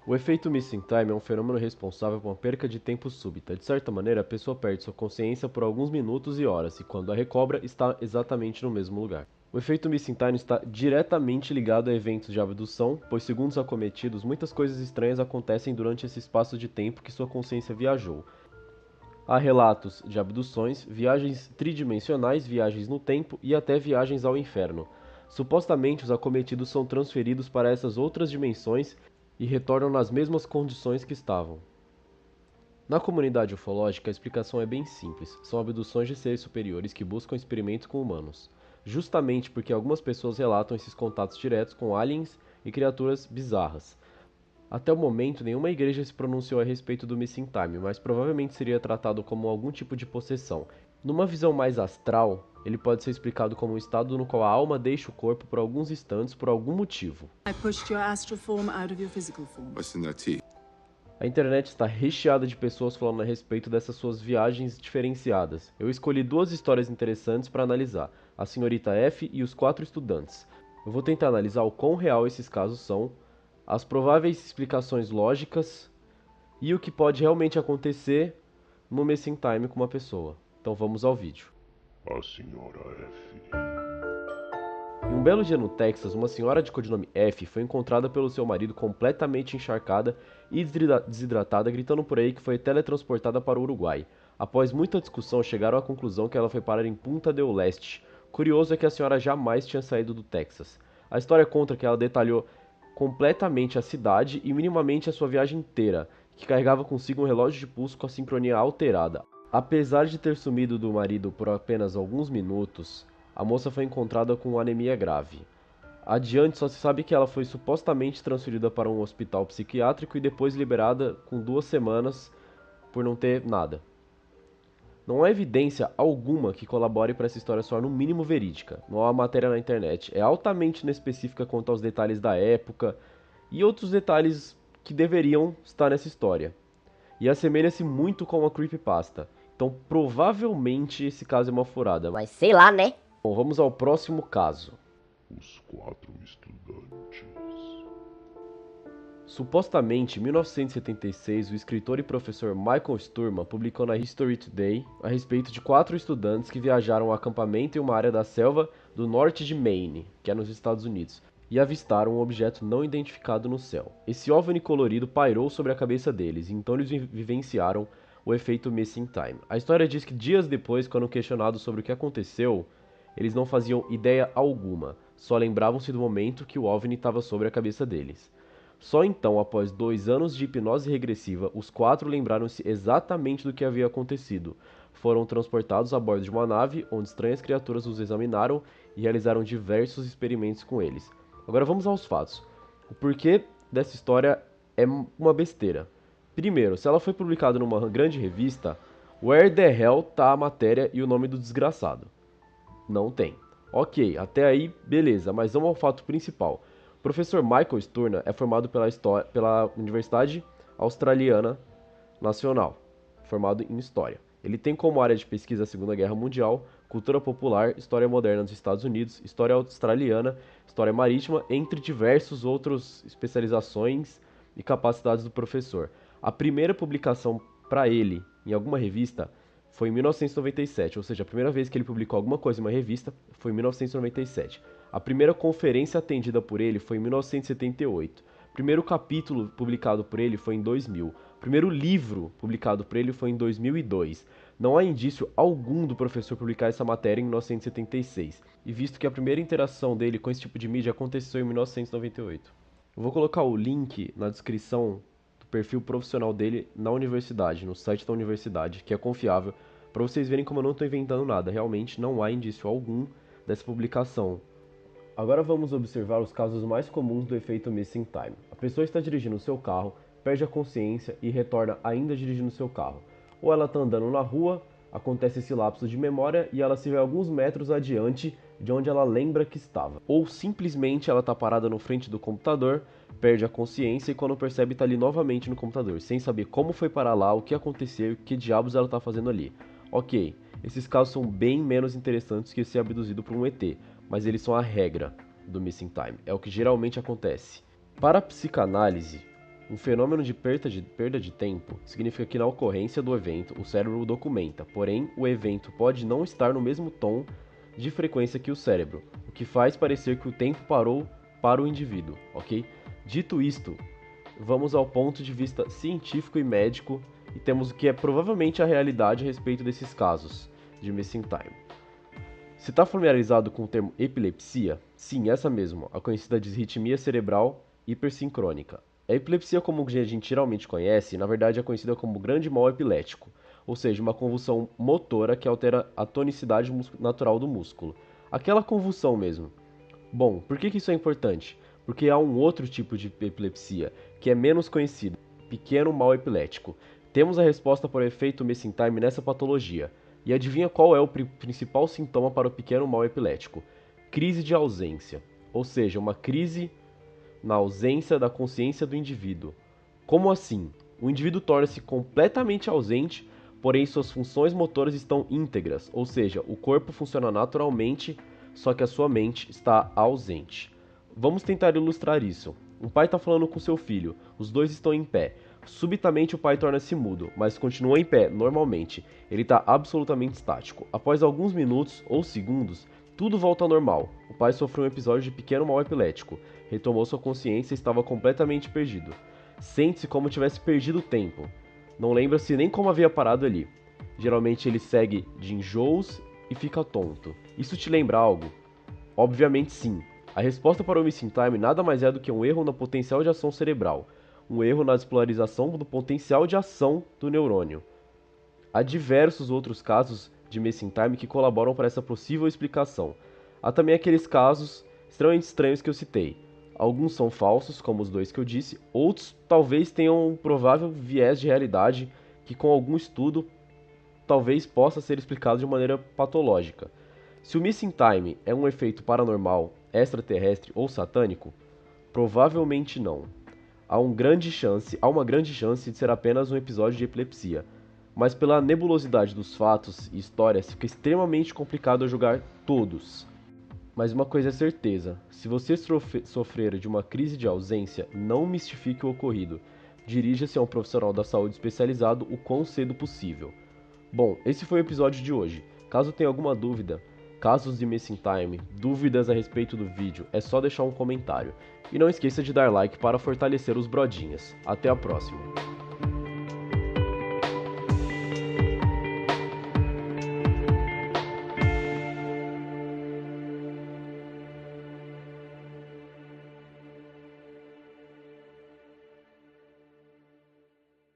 O efeito missing time é um fenômeno responsável por uma perca de tempo súbita. De certa maneira, a pessoa perde sua consciência por alguns minutos e horas, e quando a recobra, está exatamente no mesmo lugar. O efeito missing time está diretamente ligado a eventos de abdução, pois, segundo os acometidos, muitas coisas estranhas acontecem durante esse espaço de tempo que sua consciência viajou. Há relatos de abduções, viagens tridimensionais, viagens no tempo e até viagens ao inferno. Supostamente, os acometidos são transferidos para essas outras dimensões e retornam nas mesmas condições que estavam. Na comunidade ufológica, a explicação é bem simples. São abduções de seres superiores que buscam experimentos com humanos. Justamente porque algumas pessoas relatam esses contatos diretos com aliens e criaturas bizarras. Até o momento, nenhuma igreja se pronunciou a respeito do Missing Time, mas provavelmente seria tratado como algum tipo de possessão. Numa visão mais astral, ele pode ser explicado como um estado no qual a alma deixa o corpo por alguns instantes por algum motivo. I pushed your astral form out of your physical form. What's in that tea? A internet está recheada de pessoas falando a respeito dessas suas viagens diferenciadas. Eu escolhi duas histórias interessantes para analisar, a senhorita F e os 4 estudantes. Eu vou tentar analisar o quão real esses casos são, as prováveis explicações lógicas e o que pode realmente acontecer no missing time com uma pessoa. Então vamos ao vídeo. A senhora F. Em um belo dia no Texas, uma senhora de codinome F foi encontrada pelo seu marido completamente encharcada e desidratada, gritando por aí que foi teletransportada para o Uruguai. Após muita discussão, chegaram à conclusão que ela foi parar em Punta del Este. Curioso é que a senhora jamais tinha saído do Texas. A história conta que ela detalhou completamente a cidade e minimamente a sua viagem inteira, que carregava consigo um relógio de pulso com a sincronia alterada. Apesar de ter sumido do marido por apenas alguns minutos, a moça foi encontrada com anemia grave. Adiante, só se sabe que ela foi supostamente transferida para um hospital psiquiátrico e depois liberada com 2 semanas por não ter nada. Não há evidência alguma que colabore para essa história soar no mínimo verídica. Não há matéria na internet. É altamente inespecífica quanto aos detalhes da época e outros detalhes que deveriam estar nessa história. E assemelha-se muito com uma creepypasta. Então, provavelmente, esse caso é uma furada. Mas sei lá, né? Bom, vamos ao próximo caso. Os 4 estudantes. Supostamente, em 1976, o escritor e professor Michael Sturman publicou na History Today a respeito de 4 estudantes que viajaram a um acampamento em uma área da selva do norte de Maine, que é nos Estados Unidos, e avistaram um objeto não identificado no céu. Esse OVNI colorido pairou sobre a cabeça deles, e então eles vivenciaram o efeito missing time. A história diz que dias depois, quando questionados sobre o que aconteceu, eles não faziam ideia alguma, só lembravam-se do momento que o OVNI estava sobre a cabeça deles. Só então, após 2 anos de hipnose regressiva, os 4 lembraram-se exatamente do que havia acontecido. Foram transportados a bordo de uma nave, onde estranhas criaturas os examinaram e realizaram diversos experimentos com eles. Agora vamos aos fatos. O porquê dessa história é uma besteira. Primeiro, se ela foi publicada numa grande revista, where the hell tá a matéria e o nome do desgraçado? Não tem. Ok, até aí, beleza, mas vamos ao fato principal. O professor Michael Sturman é formado pela Universidade Australiana Nacional, formado em História. Ele tem como área de pesquisa a Segunda Guerra Mundial, Cultura Popular, História Moderna dos Estados Unidos, História Australiana, História Marítima, entre diversos outros especializações e capacidades do professor. A primeira publicação para ele em alguma revista foi em 1997, ou seja, a primeira vez que ele publicou alguma coisa em uma revista foi em 1997. A primeira conferência atendida por ele foi em 1978. O primeiro capítulo publicado por ele foi em 2000. O primeiro livro publicado por ele foi em 2002. Não há indício algum do professor publicar essa matéria em 1976, e visto que a primeira interação dele com esse tipo de mídia aconteceu em 1998. Eu vou colocar o link na descrição do perfil profissional dele na universidade, no site da universidade, que é confiável, para vocês verem como eu não estou inventando nada. Realmente não há indício algum dessa publicação. Agora vamos observar os casos mais comuns do efeito missing time. A pessoa está dirigindo o seu carro, perde a consciência e retorna ainda dirigindo o seu carro. Ou ela está andando na rua, acontece esse lapso de memória e ela se vê alguns metros adiante de onde ela lembra que estava. Ou simplesmente ela está parada no frente do computador, perde a consciência e quando percebe está ali novamente no computador, sem saber como foi parar lá, o que aconteceu e o que diabos ela está fazendo ali. Ok, esses casos são bem menos interessantes que ser abduzido por um ET, mas eles são a regra do missing time, é o que geralmente acontece. Para a psicanálise, Um fenômeno de perda de tempo significa que na ocorrência do evento o cérebro o documenta, porém o evento pode não estar no mesmo tom de frequência que o cérebro, o que faz parecer que o tempo parou para o indivíduo, ok? Dito isto, vamos ao ponto de vista científico e médico e temos o que é provavelmente a realidade a respeito desses casos de missing time. Você está familiarizado com o termo epilepsia? Sim, essa mesmo, a conhecida disritmia cerebral hipersincrônica. A epilepsia, como a gente geralmente conhece, na verdade é conhecida como grande mal epilético, ou seja, uma convulsão motora que altera a tonicidade natural do músculo. Aquela convulsão mesmo. Bom, por que isso é importante? Porque há um outro tipo de epilepsia, que é menos conhecido, pequeno mal epilético. Temos a resposta para o efeito missing time nessa patologia. E adivinha qual é o principal sintoma para o pequeno mal epilético? Crise de ausência, ou seja, uma crise na ausência da consciência do indivíduo. Como assim? O indivíduo torna-se completamente ausente, porém suas funções motoras estão íntegras, ou seja, o corpo funciona naturalmente, só que a sua mente está ausente. Vamos tentar ilustrar isso. Um pai está falando com seu filho, os dois estão em pé. Subitamente o pai torna-se mudo, mas continua em pé, normalmente. Ele está absolutamente estático. Após alguns minutos ou segundos, tudo volta ao normal. O pai sofreu um episódio de pequeno mal epilético. Retomou sua consciência e estava completamente perdido. Sente-se como tivesse perdido o tempo. Não lembra-se nem como havia parado ali. Geralmente ele segue de enjoos e fica tonto. Isso te lembra algo? Obviamente sim. A resposta para o missing time nada mais é do que um erro no potencial de ação cerebral. Um erro na despolarização do potencial de ação do neurônio. Há diversos outros casos de missing time que colaboram para essa possível explicação. Há também aqueles casos extremamente estranhos que eu citei. Alguns são falsos, como os dois que eu disse, outros talvez tenham um provável viés de realidade que com algum estudo talvez possa ser explicado de maneira patológica. Se o missing time é um efeito paranormal, extraterrestre ou satânico, provavelmente não. Há uma grande chance de ser apenas um episódio de epilepsia, mas pela nebulosidade dos fatos e histórias fica extremamente complicado julgar todos. Mas uma coisa é certeza, se você sofrer de uma crise de ausência, não mistifique o ocorrido. Dirija-se a um profissional da saúde especializado o quão cedo possível. Bom, esse foi o episódio de hoje. Caso tenha alguma dúvida, casos de missing time, dúvidas a respeito do vídeo, é só deixar um comentário. E não esqueça de dar like para fortalecer os brodinhas. Até a próxima!